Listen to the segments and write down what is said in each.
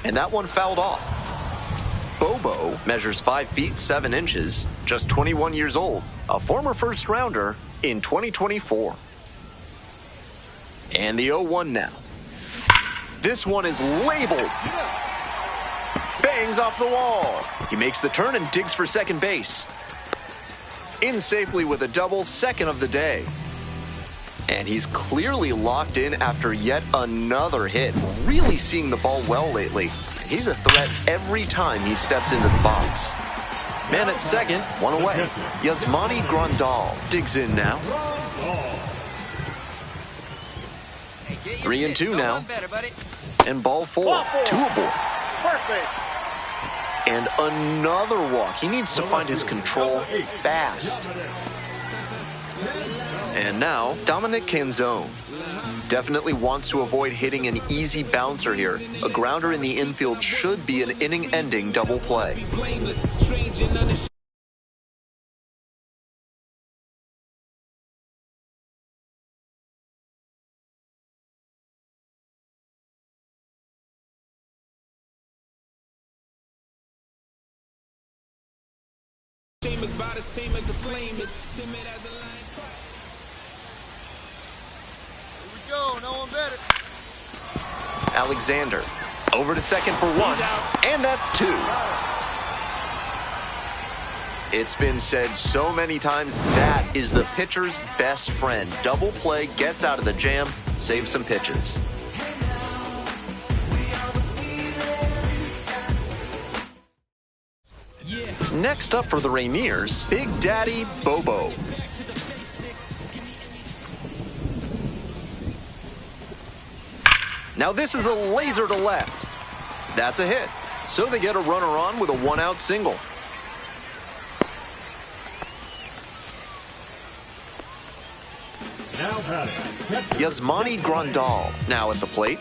and that one fouled off. Bobo measures 5 feet 7 inches, just 21 years old, a former first rounder in 2024. And the 0-1 now. This one is labeled. Bangs off the wall. He makes the turn and digs for second base. In safely with a double, second of the day. And he's clearly locked in after yet another hit. Really seeing the ball well lately. He's a threat every time he steps into the box. Man at second, one away. Yasmani Grandal digs in now. 3-2 now. And ball 4, 2 aboard. And another walk. He needs to find his control fast. And now, Dominic Canzone. Definitely wants to avoid hitting an easy bouncer here. A grounder in the infield should be an inning-ending double play. No one better. Alexander over to second for 1, and that's 2. It's been said so many times that is the pitcher's best friend. Double play, gets out of the jam, saves some pitches. Next up for the Rainiers, Big Daddy Bobo. Now this is a laser to left. That's a hit. So they get a runner on with a 1-out single. Yasmani Grandal now at the plate.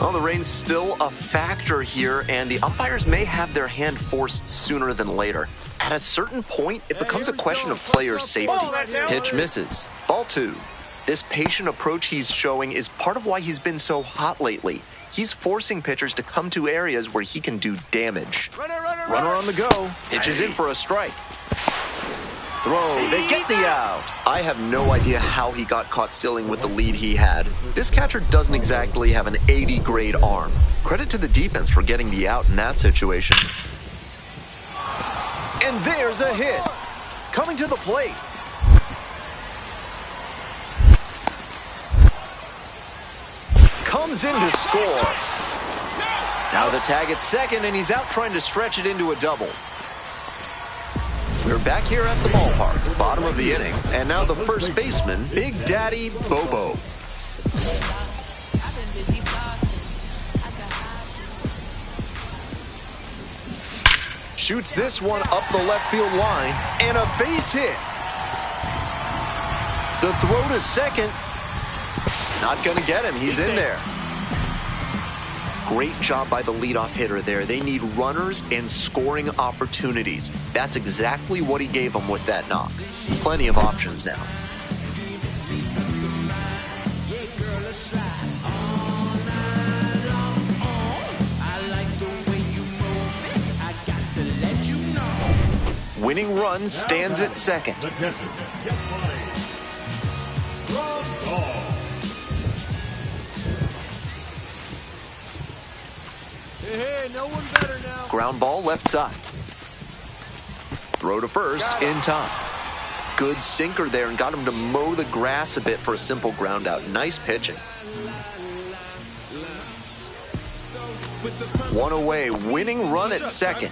Oh, the rain's still a factor here, and the umpires may have their hand forced sooner than later. At a certain point, it becomes a question of player safety. Pitch misses. Ball 2. This patient approach he's showing is part of why he's been so hot lately. He's forcing pitchers to come to areas where he can do damage. Runner on the go. Pitches in for a strike. Throw. They get the out. I have no idea how he got caught stealing with the lead he had. This catcher doesn't exactly have an 80 grade arm. Credit to the defense for getting the out in that situation. And there's a hit. Coming to the plate. Comes in to score. Now the tag at second, and he's out trying to stretch it into a double. We're back here at the ballpark, bottom of the inning, and now the first baseman, Big Daddy Bobo. Shoots this one up the left field line, and a base hit. The throw to second. Not going to get him. He's in there. Great job by the leadoff hitter there. They need runners and scoring opportunities. That's exactly what he gave them with that knock. Plenty of options now. Winning run stands at second. Hey, no one better now. Ground ball left side. Throw to first in time. Good sinker there and got him to mow the grass a bit for a simple ground out. Nice pitching. One away, winning run at second.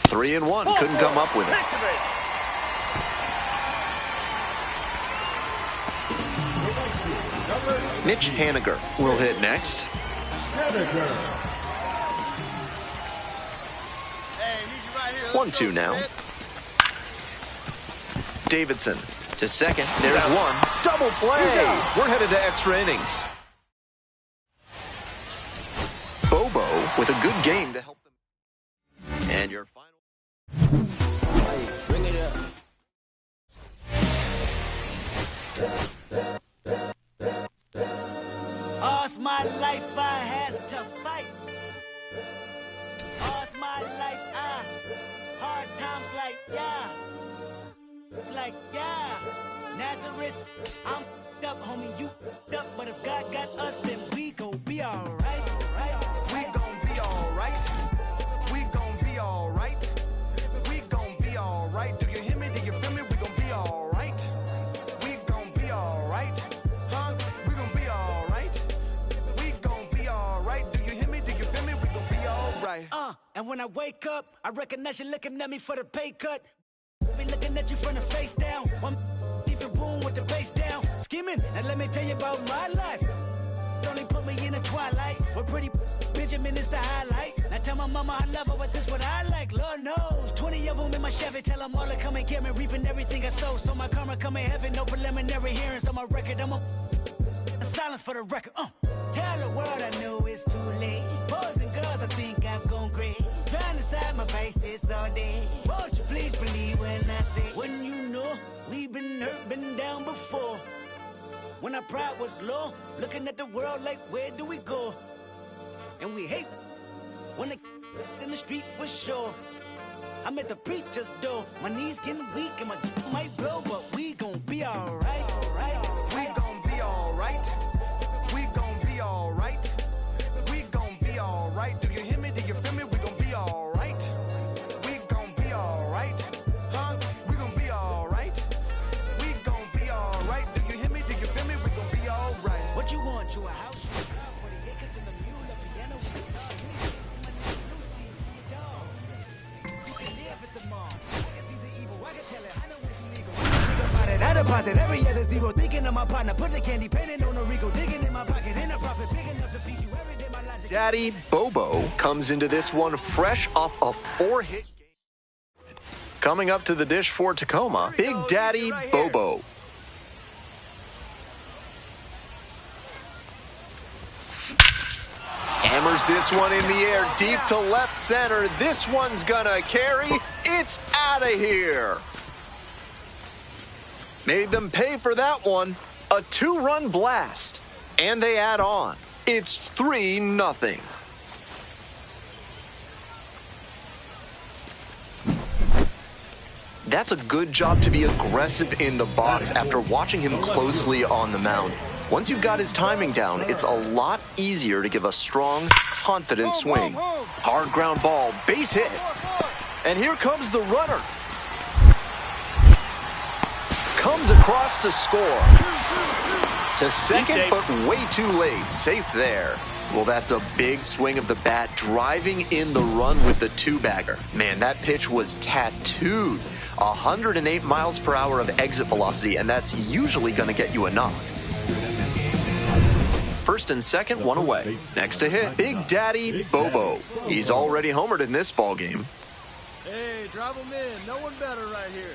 Three and one, couldn't come up with it. Mitch Haniger will hit next. Hey, 1-2 now. Davidson to second. There's one. Double play. We're headed to extra innings. Bobo with a good game to help them. And your final. Bring it up. All's my life I has to fight. All's my life hard times like Nazareth, I'm up, homie, you up, but if God got us, then we gon' be alright, We gon' be alright. We gon' be alright. We gon' be alright. Do you hear me? Do you feel me? We gon' be alright. We gon' be alright. Huh? We gon' be alright. We gon' be alright. Do you hear me? Do you feel me? We gon' be alright. And when I wake up, I recognize you looking at me for the pay cut. Be looking at you from the face down. One even boom with the bass down. Skimming, and let me tell you about my life. Only put me in the twilight. We're pretty Benjamin is the highlight. Now tell my mama I love her, but this what I like. Lord knows, 20 of them in my Chevy. Tell them all to come and get me, reaping everything I sow. So my karma come in heaven, no preliminary hearings on my record. I'm a silence for the record. Tell the world I know it's too late. Boys and girls, I think I've gone great. Trying to side my faces all day. Won't you please believe when I say, when you know we've been hurt, been down before. When our pride was low, looking at the world like, where do we go? And we hate when they in the street for sure. I'm at the preacher's door. My knees getting weak and my might blow, but we gon' be alright. We gon' be alright. We gon' be alright. We gon' be alright. Do you hear me? Do you feel me? We gon' be alright. We gon' be alright. Huh? We gon' be alright. We gon' be alright. Do you hear me? Do you feel me? We gon' be alright. What you want? You a house? You a car, 40 acres and a mule, a piano, you can live at the mall. I can see the evil. I can tell it. I know it's illegal. Think about it. I deposit every other zero. Thinking of my partner. Put the candy painting on a Rico. Digging in my pocket. In a profit big enough to feed you every day. My logic. Daddy Bobo comes into this one fresh off a 4-hit game. Coming up to the dish for Tacoma, Big Daddy Bobo. Hammers this one in the air, deep to left center. This one's gonna carry. It's out of here. Made them pay for that one. A 2-run blast. And they add on. It's 3-0. That's a good job to be aggressive in the box after watching him closely on the mound. Once you've got his timing down, it's a lot easier to give a strong, confident swing. Hard ground ball, base hit. And here comes the runner. Comes across to score. To second, but way too late. Safe there. Well, that's a big swing of the bat, driving in the run with the 2-bagger. Man, that pitch was tattooed. 108 miles per hour of exit velocity, and that's usually going to get you a knock. First and second, one away. Next to hit, Big Daddy Bobo. He's already homered in this ball game. Hey, drive him in. No one better right here.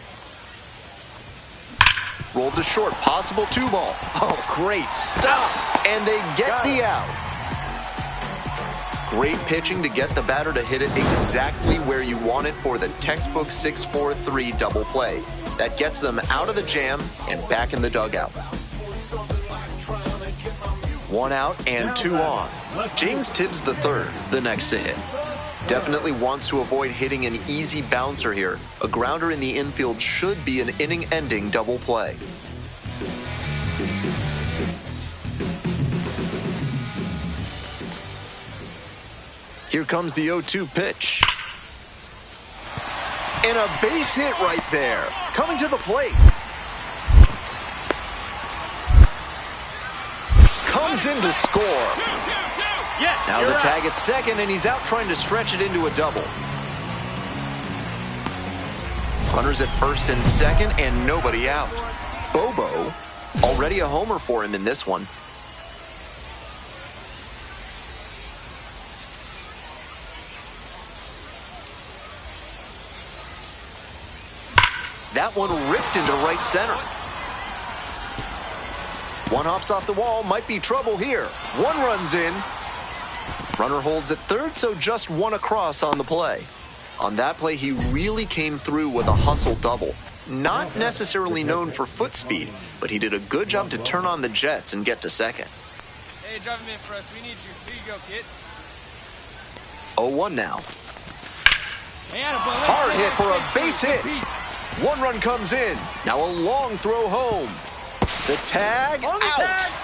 Rolled to short, possible 2-ball. Oh, great stuff. And they get the out. Great pitching to get the batter to hit it exactly where you want it for the textbook 6-4-3 double play. That gets them out of the jam and back in the dugout. 1 out and 2 on. James Tibbs III, the next to hit. Definitely wants to avoid hitting an easy bouncer here. A grounder in the infield should be an inning-ending double play. Here comes the 0-2 pitch. And a base hit right there. Coming to the plate. Comes in to score. Now the tag at second, and he's out trying to stretch it into a double. Runners at first and second, and nobody out. Bobo, already a homer for him in this one. That one ripped into right center. One hops off the wall, might be trouble here. One runs in. Runner holds at third, so just one across on the play. On that play, he really came through with a hustle double. Not necessarily known for foot speed, but he did a good job to turn on the jets and get to second. Hey, drive him in for us. We need you. Here you go, kid. 0-1 now. Hey, attaboy, Hard hit for a base hit. One run comes in. Now a long throw home. The tag out.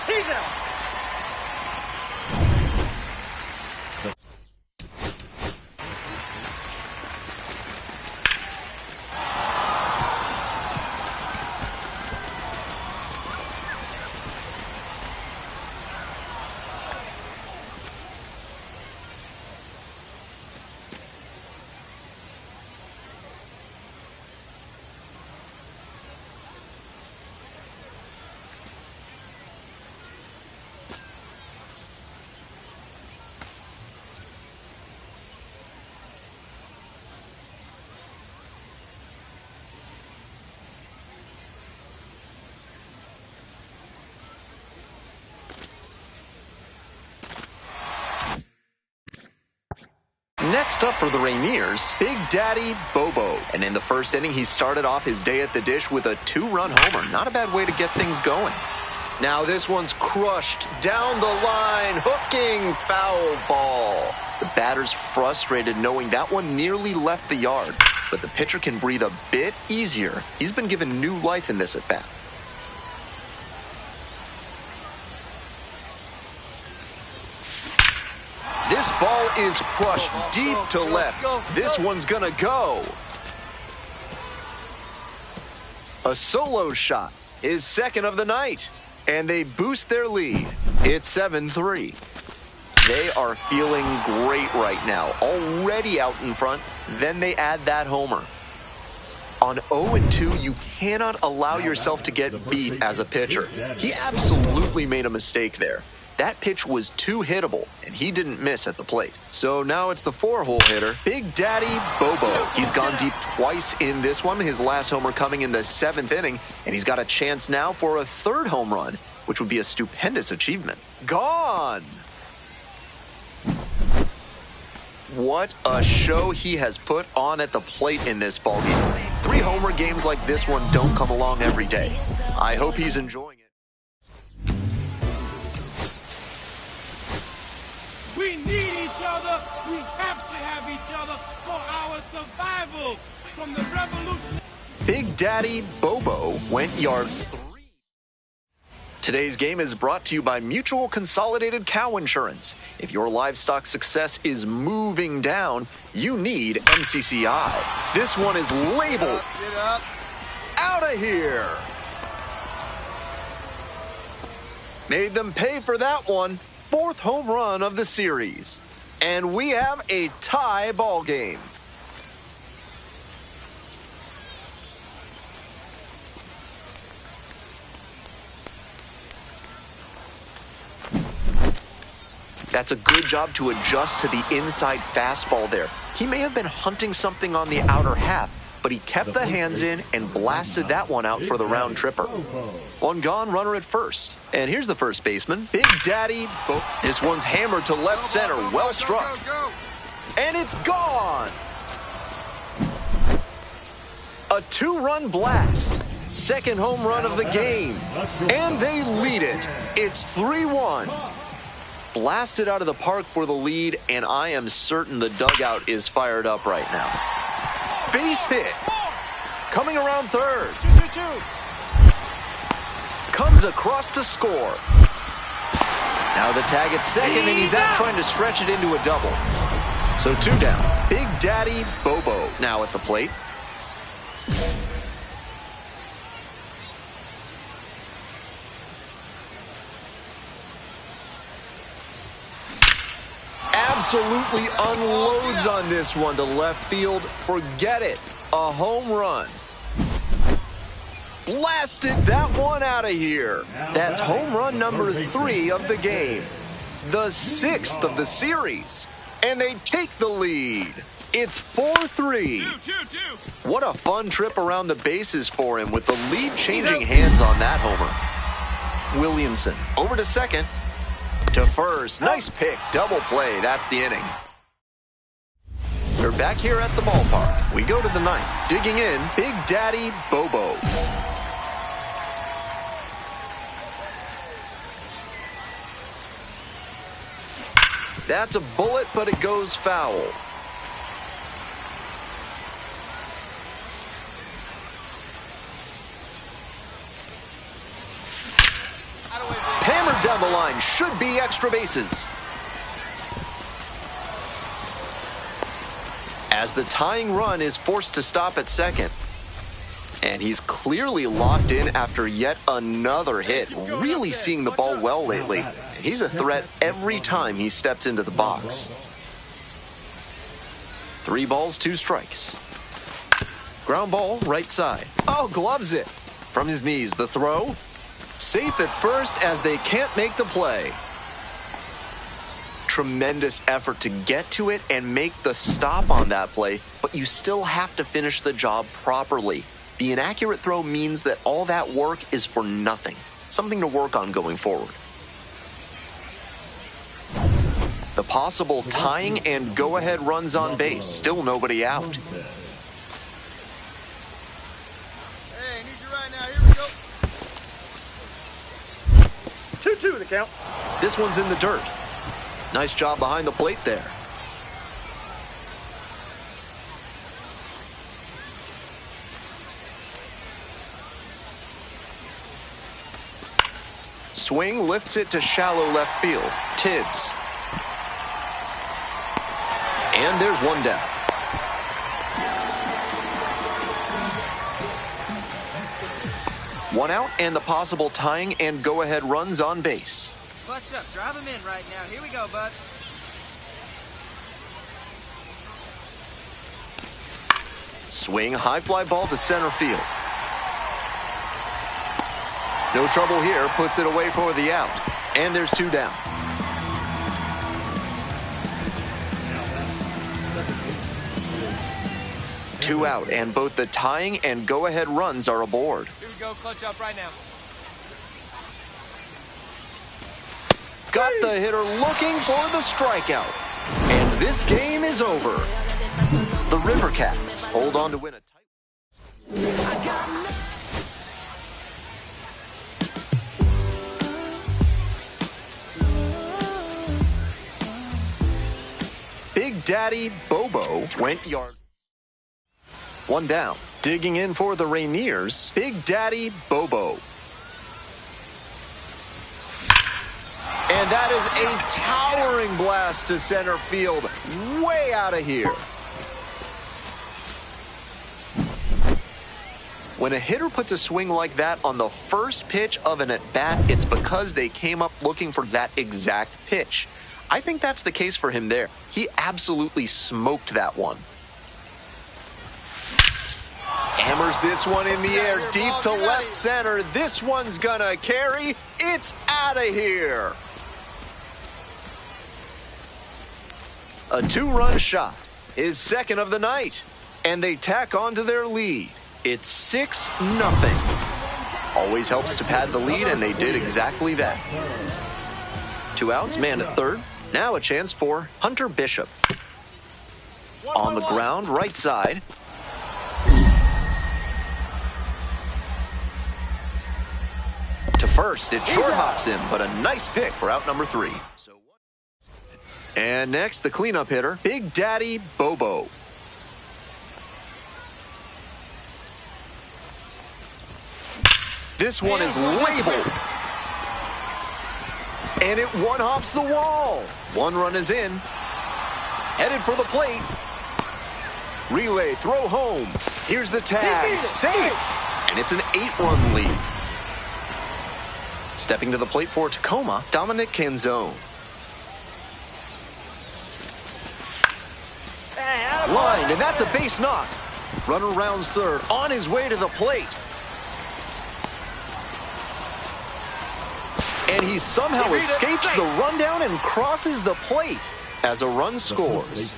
He's out. Next up for the Rainiers, Big Daddy Bobo. And in the first inning, he started off his day at the dish with a 2-run homer. Not a bad way to get things going. Now this one's crushed down the line, hooking foul ball. The batter's frustrated knowing that one nearly left the yard. But the pitcher can breathe a bit easier. He's been given new life in this at-bat. This ball is crushed deep to left. This one's gonna go. A solo shot, his second of the night. And they boost their lead. It's 7-3. They are feeling great right now. Already out in front. Then they add that homer. On 0-2, you cannot allow yourself to get beat as a pitcher. He absolutely made a mistake there. That pitch was too hittable, and he didn't miss at the plate. So now it's the 4-hole hitter, Big Daddy Bobo. He's gone deep twice in this one, his last homer coming in the 7th inning, and he's got a chance now for a 3rd home run, which would be a stupendous achievement. Gone! What a show he has put on at the plate in this ballgame. 3 homer games like this one don't come along every day. I hope he's enjoying it. We need each other. We have to have each other for our survival. From the revolution. Big Daddy Bobo went yard 3. Today's game is brought to you by Mutual Consolidated Cow Insurance. If your livestock success is moving down, you need MCCI. This one is labeled. Get up. Out of here. Made them pay for that one. 4th home run of the series. And we have a tie ball game. That's a good job to adjust to the inside fastball there. He may have been hunting something on the outer half, but he kept the hands in and blasted that one out for the round tripper. One gone, runner at first. And here's the first baseman, Big Daddy Bo. This one's hammered to left center, well struck. And it's gone! A 2-run blast. 2nd home run of the game. And they lead it. It's 3-1. Blasted out of the park for the lead, and I am certain the dugout is fired up right now. Base hit. Coming around 3rd. Comes across to score. Now the tag at 2nd, and he's out trying to stretch it into a double. So 2 down. Big Daddy Bobo now at the plate. Absolutely unloads on this one to left field. Forget it. A home run. Blasted that one out of here. That's home run number 3 of the game. The 6th of the series. And they take the lead. It's 4-3. What a fun trip around the bases for him with the lead changing hands on that homer. Williamson over to 2nd. To 1st. Nice pick. Double play. That's the inning. They're back here at the ballpark. We go to the ninth. Digging in, Big Daddy Bobo. That's a bullet, but it goes foul. Hammered down the line, should be extra bases. As the tying run is forced to stop at second. And he's clearly locked in after yet another hit. Really seeing the ball well lately. He's a threat every time he steps into the box. 3 balls, 2 strikes. Ground ball, right side. Oh, gloves it. From his knees, the throw. Safe at first as they can't make the play. Tremendous effort to get to it and make the stop on that play, but you still have to finish the job properly. The inaccurate throw means that all that work is for nothing. Something to work on going forward. The possible tying and go-ahead runs on base. Still nobody out. Hey, I need you right now. Here we go. 2-2 the count. This one's in the dirt. Nice job behind the plate there. Swing lifts it to shallow left field. Tibbs. And there's one down. One out and the possible tying and go-ahead runs on base. Clutch up. Drive him in right now. Here we go, bud. Swing, high fly ball to center field. No trouble here, puts it away for the out. And there's 2 down. Two out, and both the tying and go-ahead runs are aboard. Here we go. Clutch up right now. Got the hitter looking for the strikeout. And this game is over. The River Cats hold on to win a title. Big Daddy Bobo went yard. One down. Digging in for the Rainiers, Big Daddy Bobo. And that is a towering blast to center field. Way out of here. When a hitter puts a swing like that on the first pitch of an at-bat, it's because they came up looking for that exact pitch. I think that's the case for him there. He absolutely smoked that one. Hammers this one in the air, deep to left center. This one's gonna carry. It's out of here. A 2-run shot is second of the night, and they tack on to their lead. It's 6-0. Always helps to pad the lead, and they did exactly that. 2 outs, man at third. Now a chance for Hunter Bishop. On the ground, right side. To first, it short hops him, but a nice pick for out number 3. And next, the cleanup hitter, Big Daddy Bobo. This one is labeled. And it one-hops the wall. 1 run is in. Headed for the plate. Relay, throw home. Here's the tag, safe. And it's an 8-run lead. Stepping to the plate for Tacoma, Dominic Canzone. Lined, and that's a base knock. Runner rounds third, on his way to the plate. And he somehow escapes the rundown and crosses the plate as a run scores.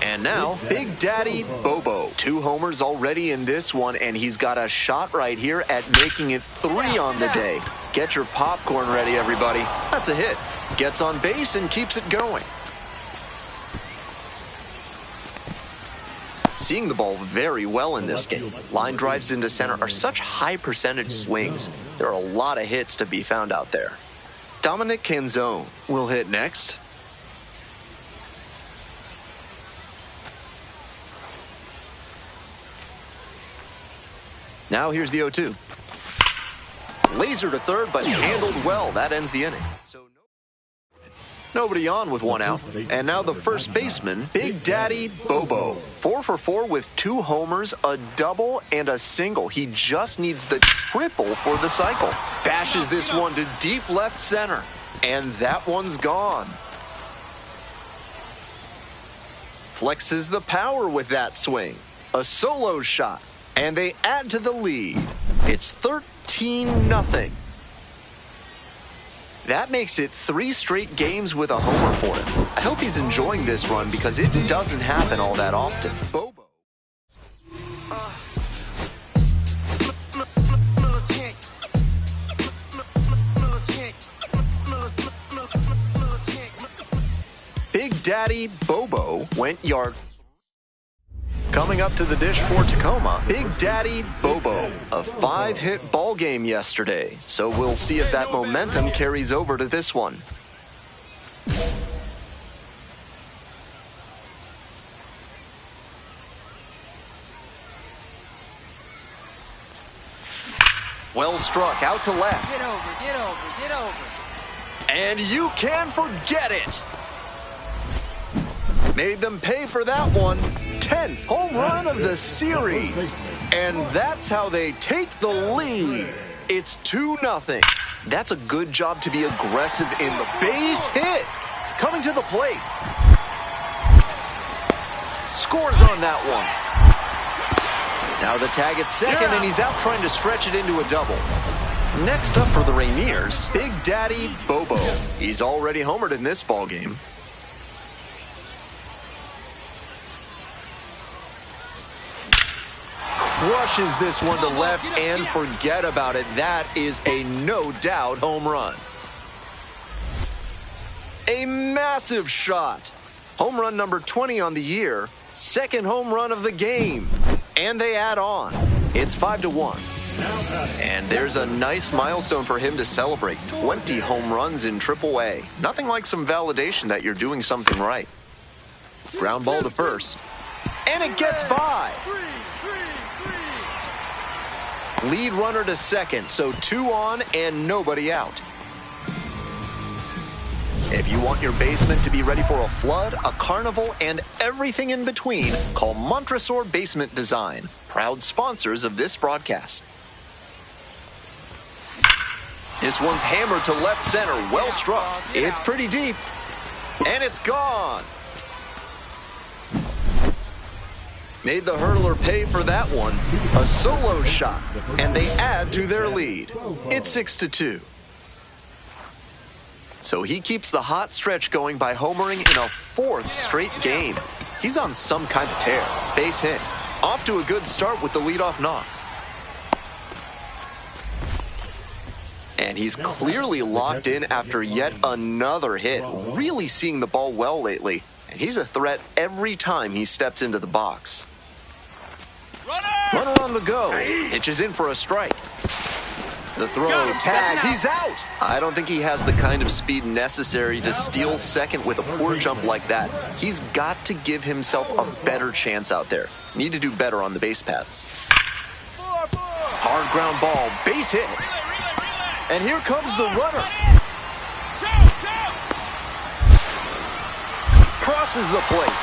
And now, Big Daddy Bobo. 2 homers already in this one, and he's got a shot right here at making it 3 on the day. Get your popcorn ready, everybody. That's a hit. Gets on base and keeps it going. seeing the ball very well in this game. Line drives into center are such high percentage swings. There are a lot of hits to be found out there. Dominic Canzone will hit next. Now here's the 0-2. Laser to third, but handled well. That ends the inning. So nobody on with one out. And now the first baseman, Big Daddy Bobo. 4 for 4 with 2 homers, a double, and a single. He just needs the triple for the cycle. Bashes this one to deep left center. And that one's gone. Flexes the power with that swing. A solo shot. And they add to the lead. It's 13-0. That makes it 3 straight games with a homer for him. I hope he's enjoying this run because it doesn't happen all that often. Bobo. Big Daddy Bobo went yard. Coming up to the dish for Tacoma, Big Daddy Bobo. A 5-hit ball game yesterday, so we'll see if that momentum carries over to this one. Well struck, out to left. Get over, get over, get over. And you can forget it. Made them pay for that one. 10th home run of the series. And that's how they take the lead. It's 2-0. That's a good job to be aggressive in the base hit. Coming to the plate. Scores on that one. Now the tag at second, and he's out trying to stretch it into a double. Next up for the Rainiers, Big Daddy Bobo. He's already homered in this ballgame. Crushes this one to left and forget about it. That is a no-doubt home run. A massive shot. Home run number 20 on the year. Second home run of the game. And they add on. It's 5-1. And there's a nice milestone for him to celebrate. 20 home runs in AAA. Nothing like some validation that you're doing something right. Ground ball to first. And it gets by. Lead runner to second, so 2 on and nobody out. If you want your basement to be ready for a flood, a carnival, and everything in between, call Montresor Basement Design, proud sponsors of this broadcast. This one's hammered to left center, well struck. It's pretty deep, and it's gone. Made the hurdler pay for that one. A solo shot, and they add to their lead. It's 6-2. So he keeps the hot stretch going by homering in a 4th straight game. He's on some kind of tear. Base hit. Off to a good start with the leadoff knock. And he's clearly locked in after yet another hit. Really seeing the ball well lately. And he's a threat every time he steps into the box. Runner on the go. Pitches in for a strike. The throw, tag, he's out. I don't think he has the kind of speed necessary to steal second with a poor jump like that. He's got to give himself a better chance out there. Need to do better on the base paths. Hard ground ball, base hit. And here comes the runner. Crosses the plate.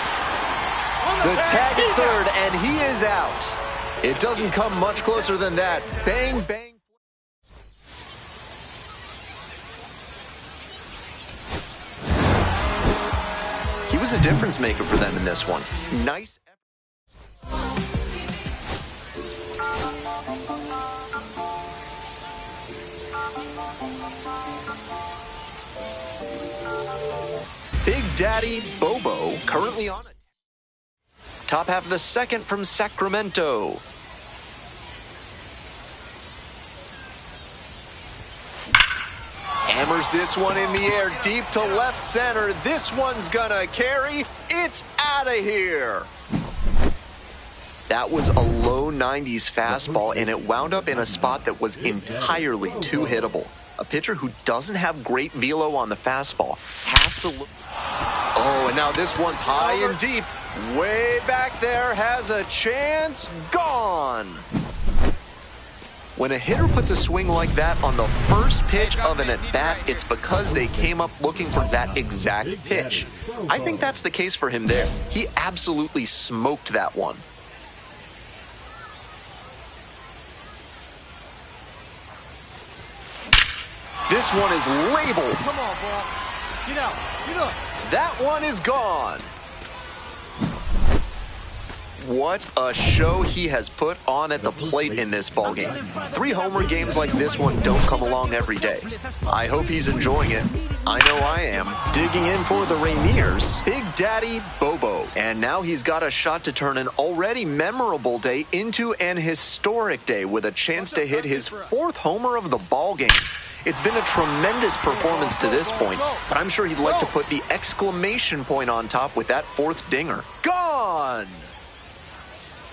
The tag at third, and he is out. It doesn't come much closer than that. Bang, bang. He was a difference maker for them in this one. Nice. Big Daddy Bobo currently on it. Top half of the second from Sacramento. Hammers this one in the air, deep to left center. This one's gonna carry. It's out of here. That was a low 90s fastball, and it wound up in a spot that was entirely too hittable. A pitcher who doesn't have great velo on the fastball has to look. Oh, and now this one's high and deep. Way back there, has a chance. Gone. When a hitter puts a swing like that on the first pitch of an at-bat, it's because they came up looking for that exact pitch. I think that's the case for him there. He absolutely smoked that one. This one is labeled. Come on, ball. Get out. Get up. That one is gone. What a show he has put on at the plate in this ballgame. 3 homer games like this one don't come along every day. I hope he's enjoying it. I know I am. Digging in for the Rainiers, Big Daddy Bobo. And now he's got a shot to turn an already memorable day into an historic day with a chance to hit his 4th homer of the ballgame. It's been a tremendous performance to this point, but I'm sure he'd like to put the exclamation point on top with that 4th dinger. Gone!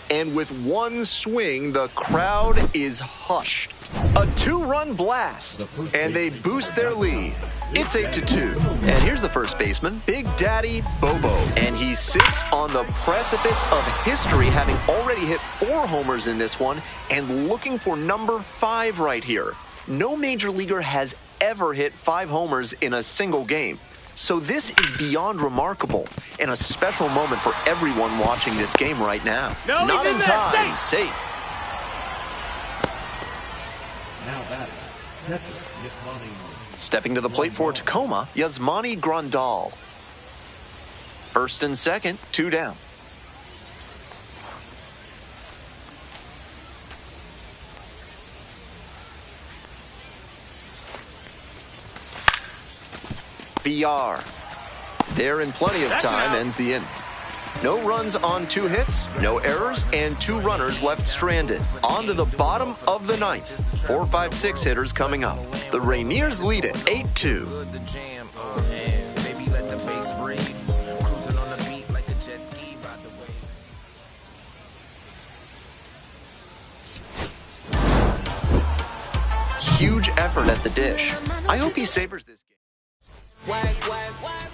And with one swing, the crowd is hushed. A 2-run blast, and they boost their lead. It's 8-2. And here's the first baseman, Big Daddy Bobo. And he sits on the precipice of history, having already hit 4 homers in this one, and looking for number 5 right here. No major leaguer has ever hit 5 homers in a single game. So this is beyond remarkable and a special moment for everyone watching this game right now. No, not in time, safe. Now batting, Yasmani. Stepping to the plate for Tacoma, Yasmani Grandal. First and second, 2 down. VR. There in plenty of time, ends the inning. No runs on 2 hits, no errors, and 2 runners left stranded. On to the bottom of the 9th. 4, 5, 6 hitters coming up. The Rainiers lead it 8-2. Huge effort at the dish. I hope he savors this game. Wag, wag, wag.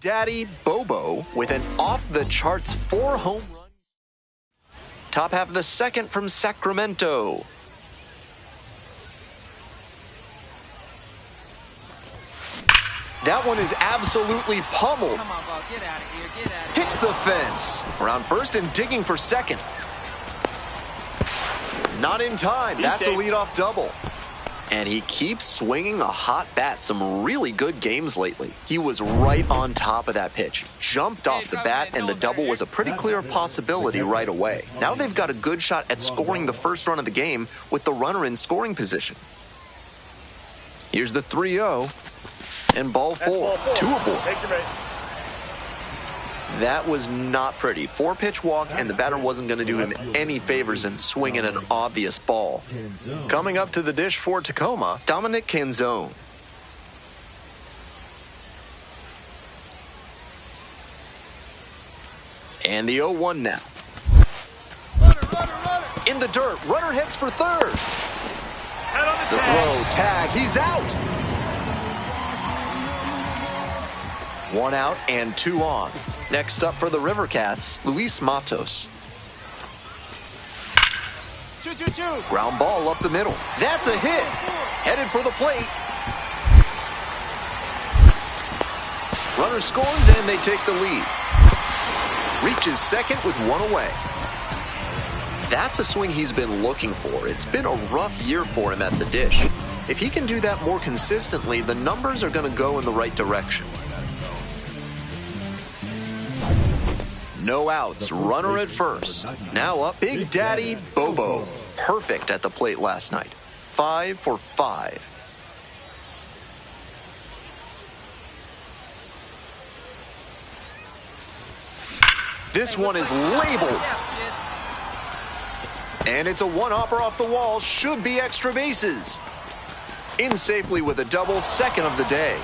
Daddy Bobo with an off-the-charts 4 home run. Top half of the second from Sacramento. That one is absolutely pummeled. Come on, ball. Get out of here. Get out of here. Hits the fence. Around first and digging for second. Not in time. That's a leadoff double. And he keeps swinging a hot bat. Some really good games lately. He was right on top of that pitch. Jumped off the bat, and the double was a pretty clear possibility right away. Now they've got a good shot at scoring the first run of the game with the runner in scoring position. Here's the 3-0. And ball 4. 2 aboard. That was not pretty. 4-pitch walk, and the batter wasn't going to do him any favors in swinging an obvious ball. Coming up to the dish for Tacoma, Dominic Canzone. And the 0-1 now. In the dirt, runner heads for third. The throw, tag, he's out. 1 out and 2 on. Next up for the River Cats, Luis Matos. 2-2-2. Ground ball up the middle. That's a hit. Headed for the plate. Runner scores and they take the lead. Reaches second with 1 away. That's a swing he's been looking for. It's been a rough year for him at the dish. If he can do that more consistently, the numbers are going to go in the right direction. No outs, runner at first. Now up, Big Daddy Bobo. Perfect at the plate last night. 5 for 5. This one is labeled. And it's a one-hopper off the wall. Should be extra bases. In safely with a double, second of the day.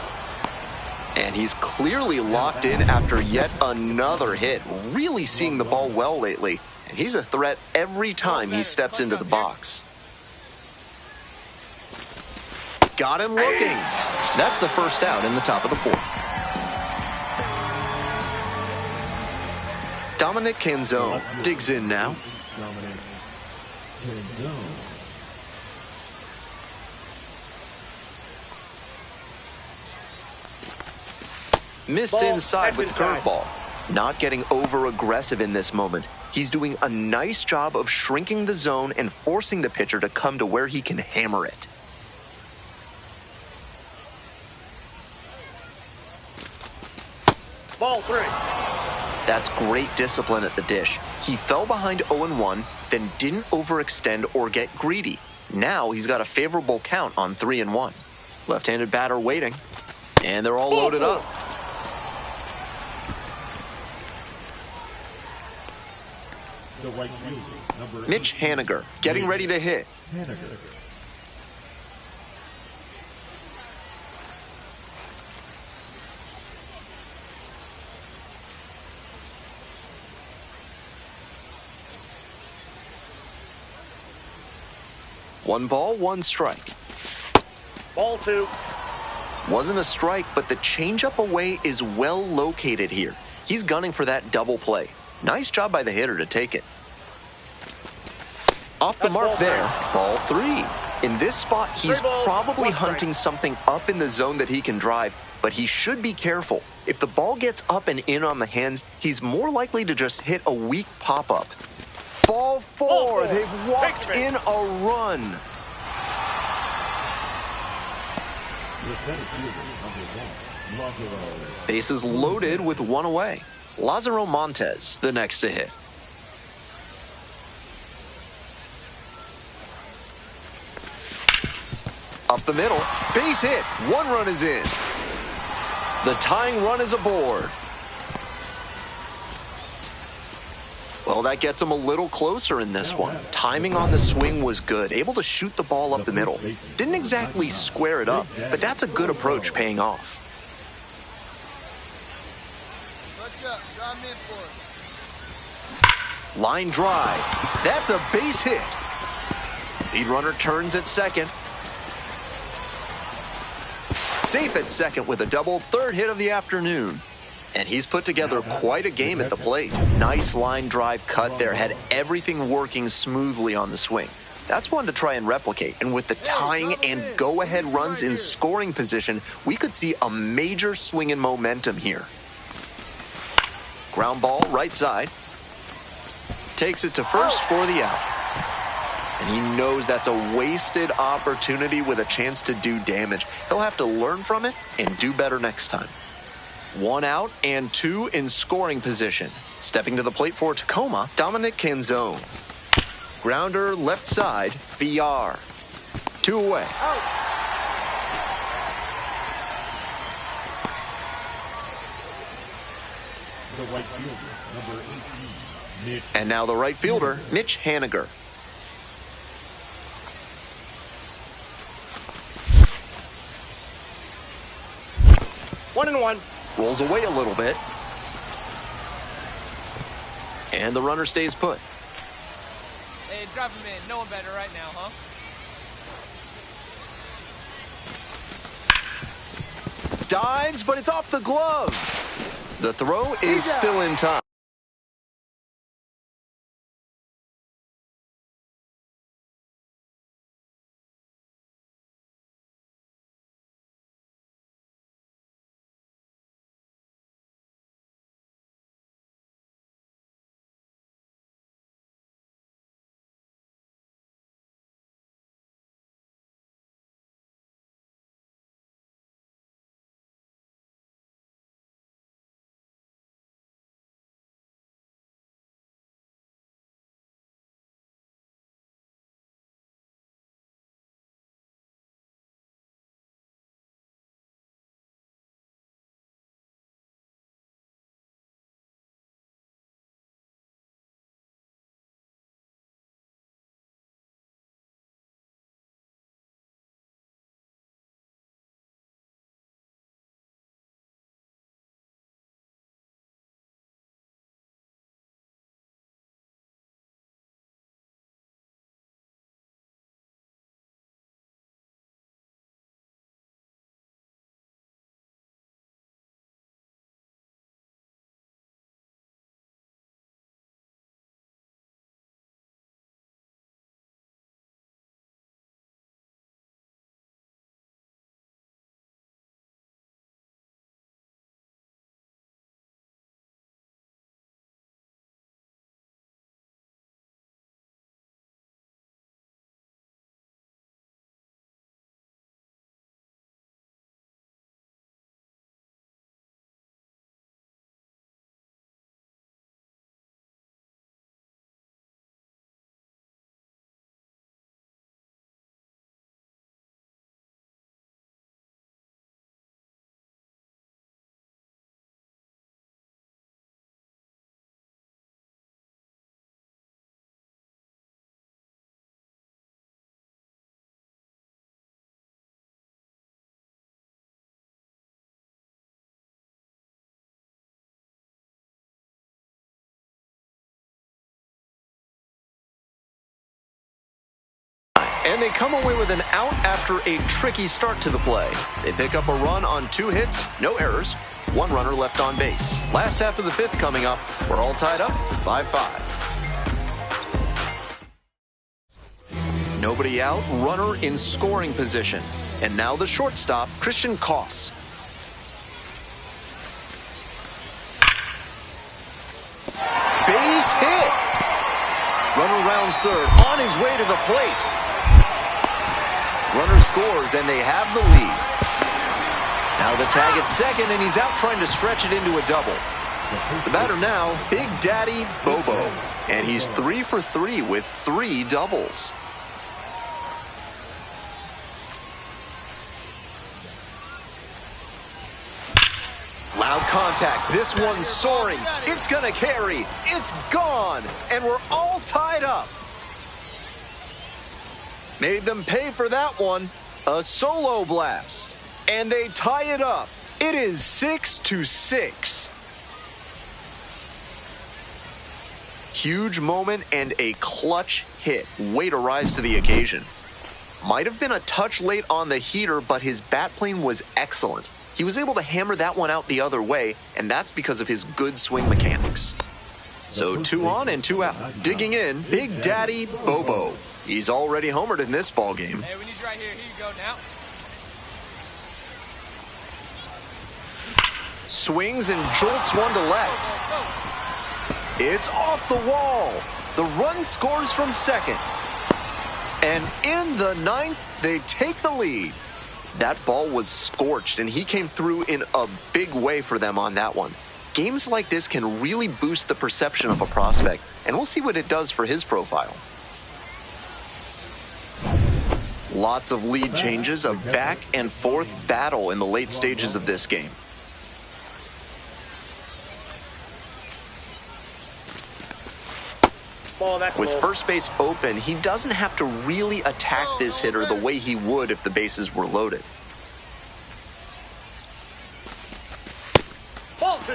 And he's clearly locked in after yet another hit. Really seeing the ball well lately. And he's a threat every time he steps into the box. Got him looking. That's the first out in the top of the 4th. Dominic Canzone digs in now. Missed inside with curveball. Not getting over-aggressive in this moment. He's doing a nice job of shrinking the zone and forcing the pitcher to come to where he can hammer it. Ball 3. That's great discipline at the dish. He fell behind 0-1, then didn't overextend or get greedy. Now he's got a favorable count on 3-1. Left-handed batter waiting. And they're all loaded up. The right fielder, number Mitch Haniger getting ready to hit. Haniger. One ball, one strike. Ball 2. Wasn't a strike, but the changeup away is well located here. He's gunning for that double play. Nice job by the hitter to take it. Off the mark there, ball 3. In this spot, he's probably hunting something up in the zone that he can drive, but he should be careful. If the ball gets up and in on the hands, he's more likely to just hit a weak pop-up. Ball 4, they've walked in a run. Bases loaded with 1 away. Lazaro Montes, the next to hit. Up the middle, base hit, 1 run is in. The tying run is aboard. Well, that gets him a little closer in this one. Timing on the swing was good, able to shoot the ball up the middle. Didn't exactly square it up, but that's a good approach paying off. Line drive. That's a base hit. Lead runner turns at second. Safe at second with a double, 3rd hit of the afternoon. And he's put together quite a game at the plate. Nice line drive cut there, had everything working smoothly on the swing. That's one to try and replicate. And with the tying and go-ahead runs in scoring position, we could see a major swing in momentum here. Ground ball, right side. Takes it to first for the out. And he knows that's a wasted opportunity with a chance to do damage. He'll have to learn from it and do better next time. 1 out and 2 in scoring position. Stepping to the plate for Tacoma, Dominic Canzone. Grounder left side, BR. 2 away. The right fielder, number 18, Mitch. And now the right fielder, Mitch Haniger. One and one. Rolls away a little bit. And the runner stays put. Hey, drop him in. No one better right now, huh? Dives, but it's off the glove. The throw is still in time. And they come away with an out after a tricky start to the play. They pick up a run on 2 hits, no errors, 1 runner left on base. Last half of the 5th coming up. We're all tied up, 5-5. Nobody out, runner in scoring position. And now the shortstop, Christian Koss. Base hit. Runner rounds third, on his way to the plate. Runner scores, and they have the lead. Now the tag at second, and he's out trying to stretch it into a double. The batter now, Big Daddy Bobo. And he's 3 for 3 with 3 doubles. Loud contact. This one's soaring. It's going to carry. It's gone. And we're all tied up. Made them pay for that one. A solo blast. And they tie it up. It is 6-6. Huge moment and a clutch hit. Way to rise to the occasion. Might have been a touch late on the heater, but his bat plane was excellent. He was able to hammer that one out the other way, and that's because of his good swing mechanics. So 2 on and 2 out. Digging in, Big Daddy Bobo. He's already homered in this ball game. Hey, we need you right here. Here you go now. Swings and jolts one to left. It's off the wall. The run scores from second. And in the 9th, they take the lead. That ball was scorched, and he came through in a big way for them on that one. Games like this can really boost the perception of a prospect, and we'll see what it does for his profile. Lots of lead changes, a back and forth battle in the late stages of this game. Ball, that's With low. first base open, he doesn't have to really attack this hitter the way he would if the bases were loaded. Ball 2.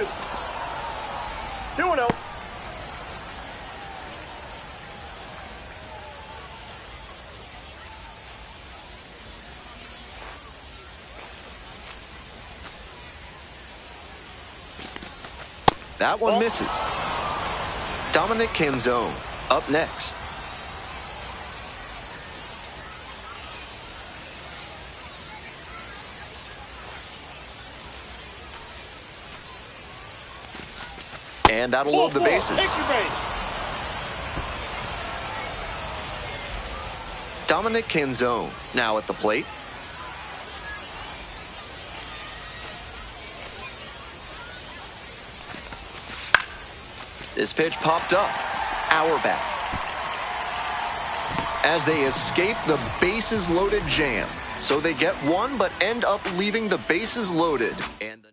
2-0. That one misses. Dominic Canzone up next. And that'll load the bases. Take your base. Dominic Canzone now at the plate. This pitch popped up. Auerbach. As they escape the bases loaded jam. So they get one, but end up leaving the bases loaded. And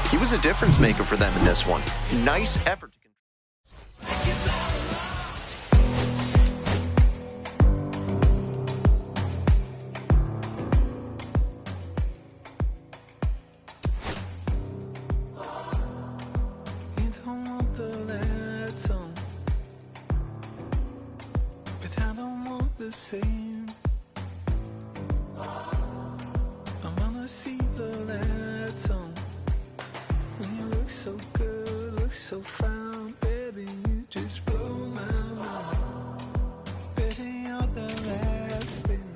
he was a difference maker for them in this one. Nice effort. Same. I wanna see the letter. When you look so good, look so fine, baby, you just blow my mind. Baby, you're the last thing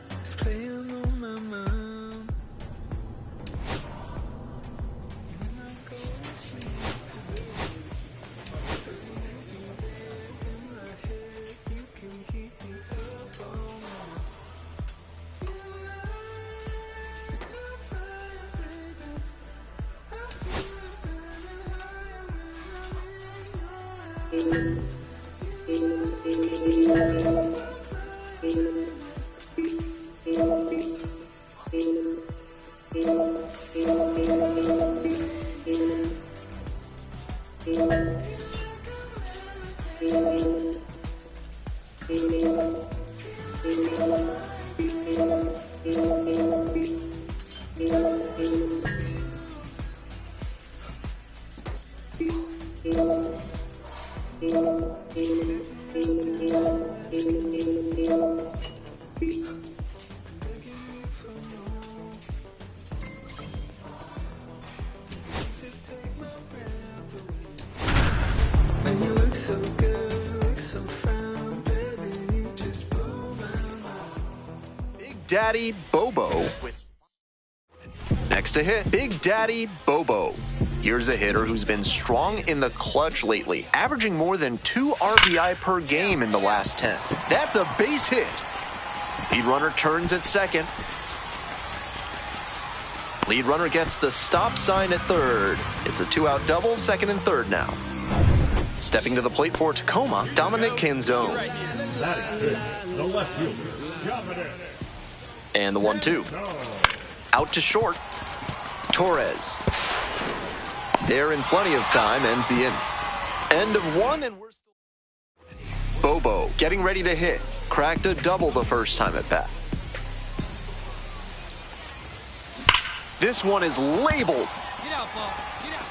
that's playing on my mind. When I go to sleep. When you look so good, look so fine, baby, you just blow my mind. Big Daddy Bobo. Next to hit, Big Daddy Bobo. Here's a hitter who's been strong in the clutch lately, averaging more than 2 RBI per game in the last 10. That's a base hit. Lead runner turns at second. Lead runner gets the stop sign at third. It's a 2-out double, second and third now. Stepping to the plate for Tacoma, Dominic Canzone. That is good. The left fielder. Drop it in. And the 1-2. Out to short. Torres. There in plenty of time, ends the inning. End of one, and we're still... Bobo getting ready to hit. Cracked a double the first time at bat. This one is labeled. Get out, Paul. Get out.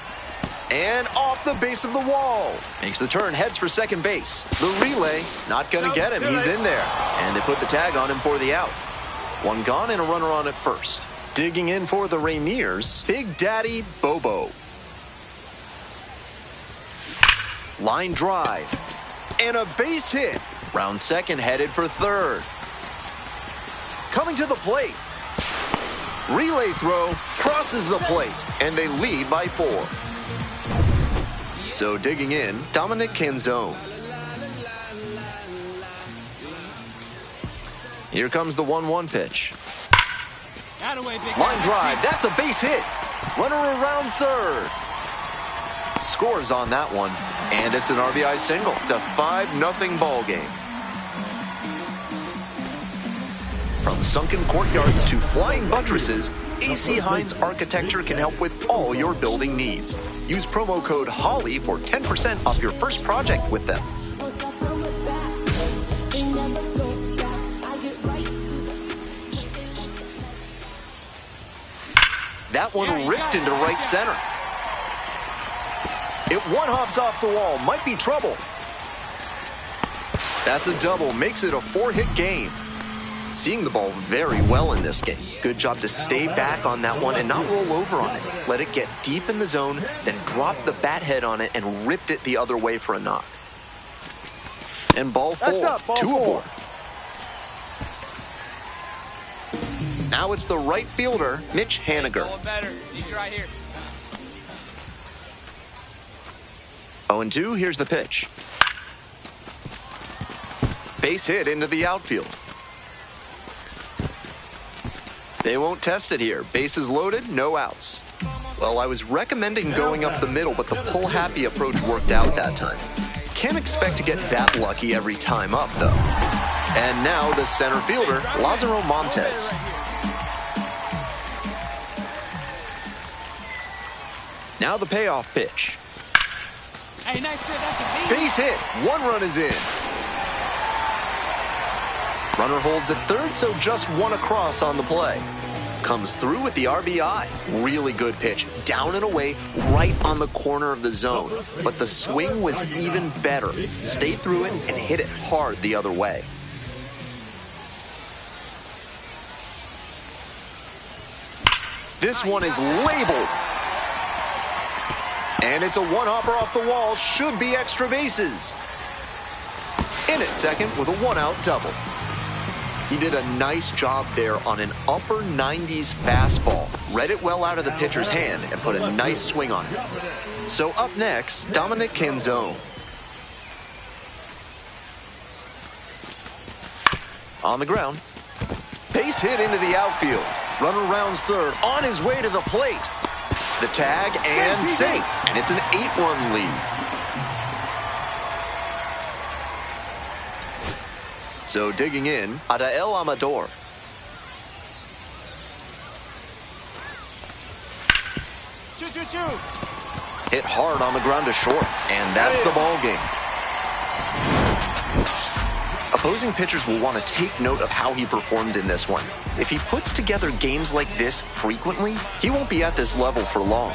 And off the base of the wall. Makes the turn, heads for second base. The relay, not going to get him. He's in there. And they put the tag on him for the out. One gone and a runner on at first. Digging in for the Rainiers, Big Daddy Bobo. Line drive. And a base hit. Round second, headed for third. Coming to the plate. Relay throw, crosses the plate, and they lead by 4. So digging in, Dominic Canzone. Here comes the 1-1 pitch. Line drive, that's a base hit. Runner around third. Scores on that one, and it's an RBI single. It's a 5-0 ball game. From sunken courtyards to flying buttresses, AC Hines Architecture can help with all your building needs. Use promo code HOLLY for 10% off your first project with them. That one ripped into right center. It one-hops off the wall. Might be trouble. That's a double. Makes it a 4-hit game. Seeing the ball very well in this game. Good job to stay back on that one and not roll over on it. Let it get deep in the zone, then drop the bat head on it and ripped it the other way for a knock. And ball 4, 2 aboard. Now it's the right fielder, Mitch Haniger. 0-2, here's the pitch. Base hit into the outfield. They won't test it here. Bases loaded, no outs. Well, I was recommending going up the middle, but the pull-happy approach worked out that time. Can't expect to get that lucky every time up, though. And now the center fielder, Lázaro Montes. Now the payoff pitch. Hey, nice hit. That's a beat. Base hit. 1 run is in. Runner holds at third, so just 1 across on the play. Comes through with the RBI. Really good pitch. Down and away, right on the corner of the zone. But the swing was even better. Stayed through it and hit it hard the other way. This one is labeled. And it's a one-hopper off the wall. Should be extra bases. In at second with a 1-out double. He did a nice job there on an upper 90s fastball. Read it well out of the pitcher's hand and put a nice swing on it. So up next, Dominic Canzone. On the ground. Base hit into the outfield. Runner rounds third, on his way to the plate. The tag and safe, and it's an 8-run lead. So digging in, Adael Amador. Hit hard on the ground to short, and that's the ball game. Opposing pitchers will want to take note of how he performed in this one. If he puts together games like this frequently, he won't be at this level for long.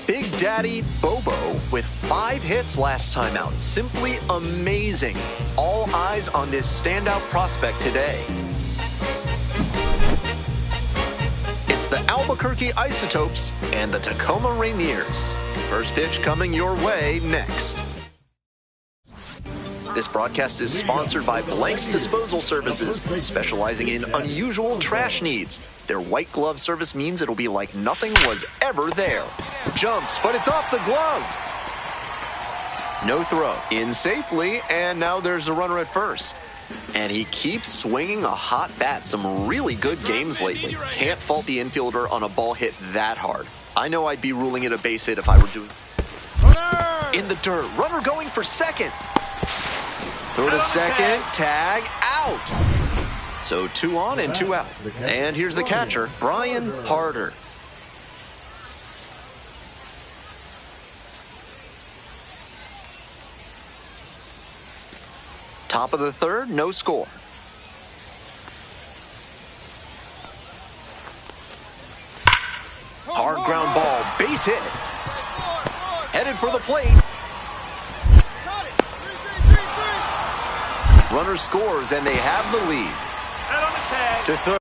Big Daddy Bobo with 5 hits last time out. Simply amazing. All eyes on this standout prospect today. It's the Albuquerque Isotopes and the Tacoma Rainiers. First pitch coming your way next. This broadcast is sponsored by Blanks Disposal Services, specializing in unusual trash needs. Their white glove service means it'll be like nothing was ever there. Jumps, but it's off the glove. No throw. In safely, and now there's a runner at first. And he keeps swinging a hot bat. Some really good games lately. Can't fault the infielder on a ball hit that hard. I know I'd be ruling it a base hit if I were doing it. In the dirt. Runner going for second. Throw to second. Tag out. So 2 on and 2 out. And here's the catcher, Brian Harder. Top of the third, no score. Hard ground ball, base hit. Headed for the plate. Runner scores, and they have the lead. To third.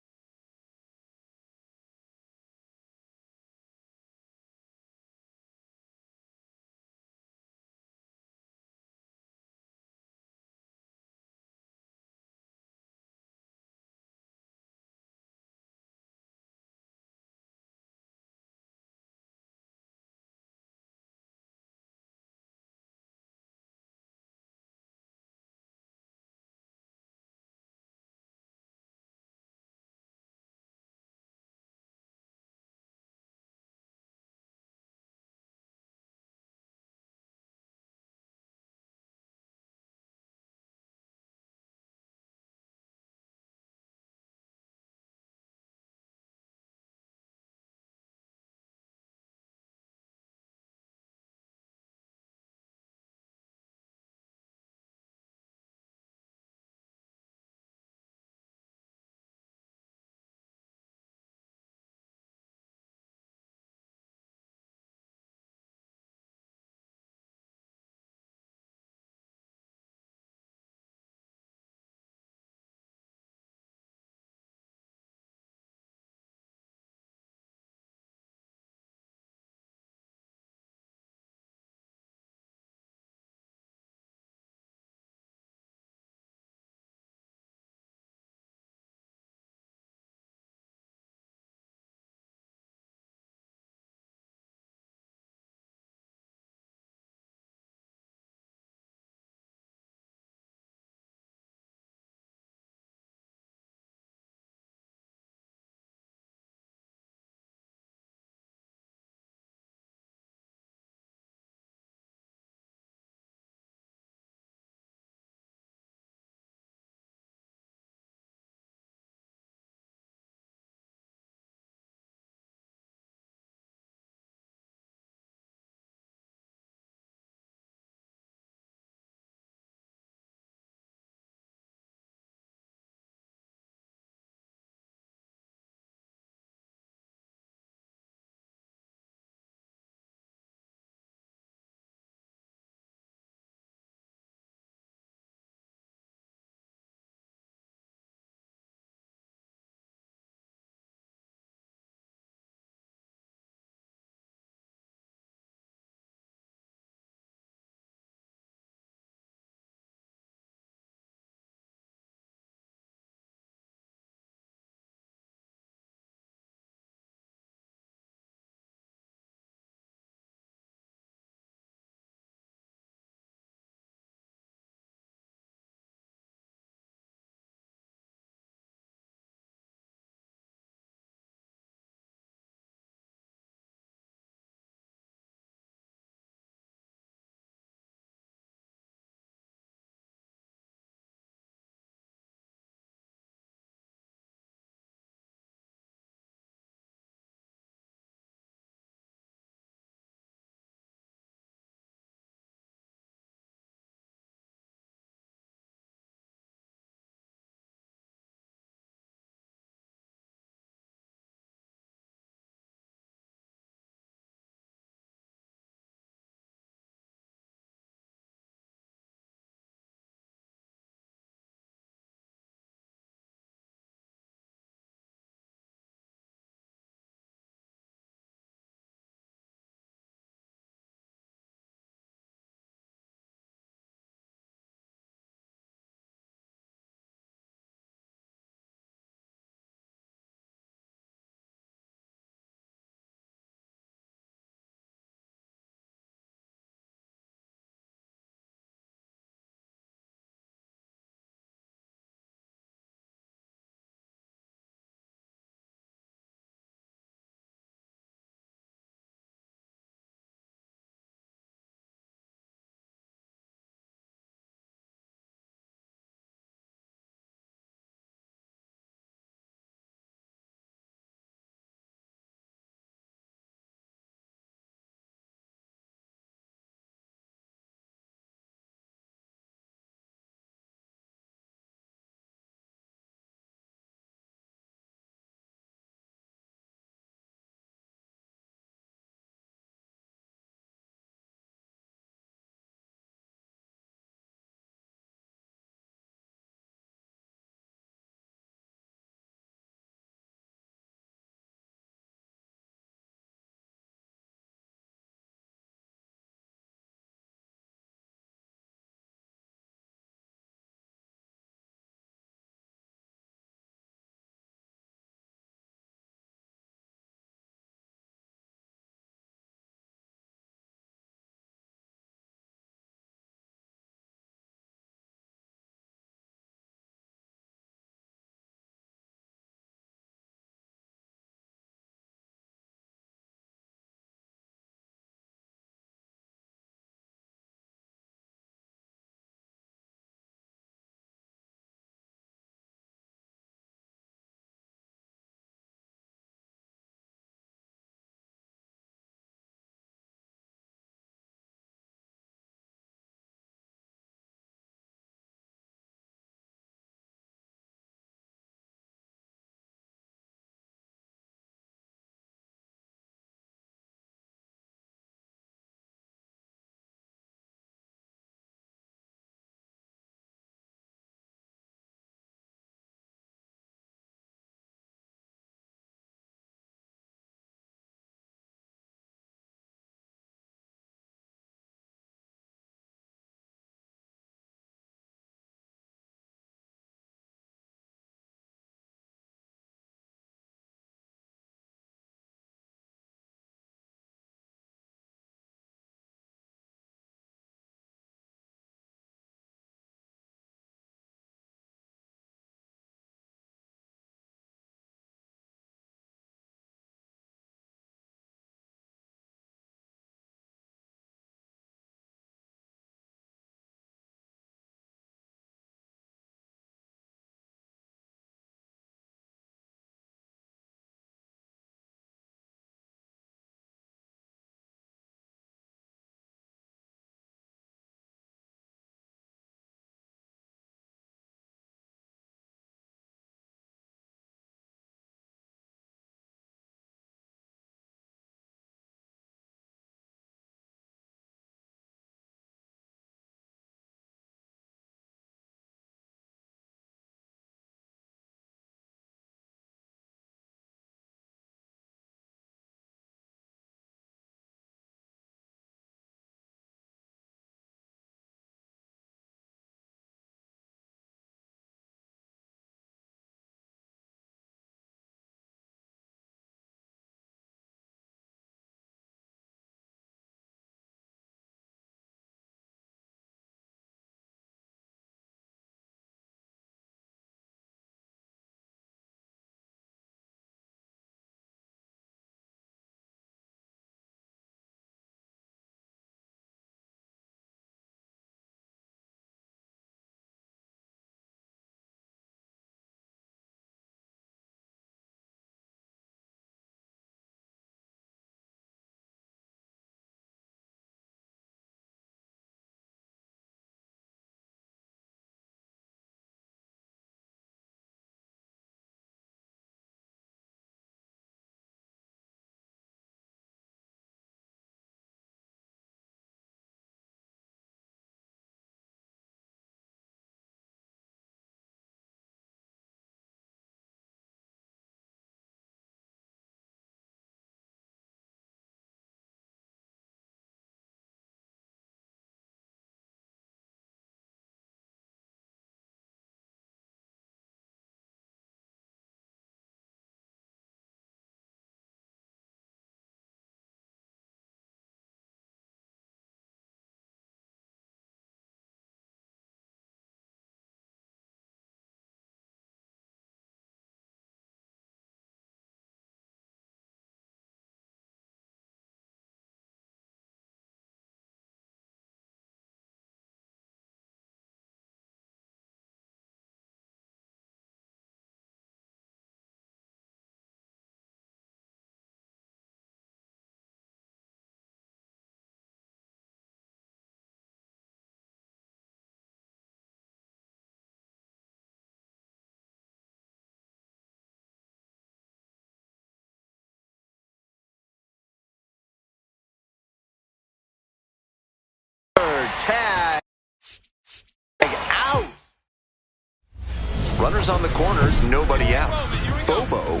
Runners on the corners, nobody out. Bobo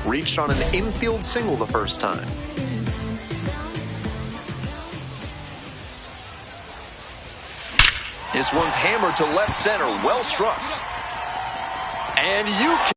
reached on an infield single the first time. This one's hammered to left center, well struck. And you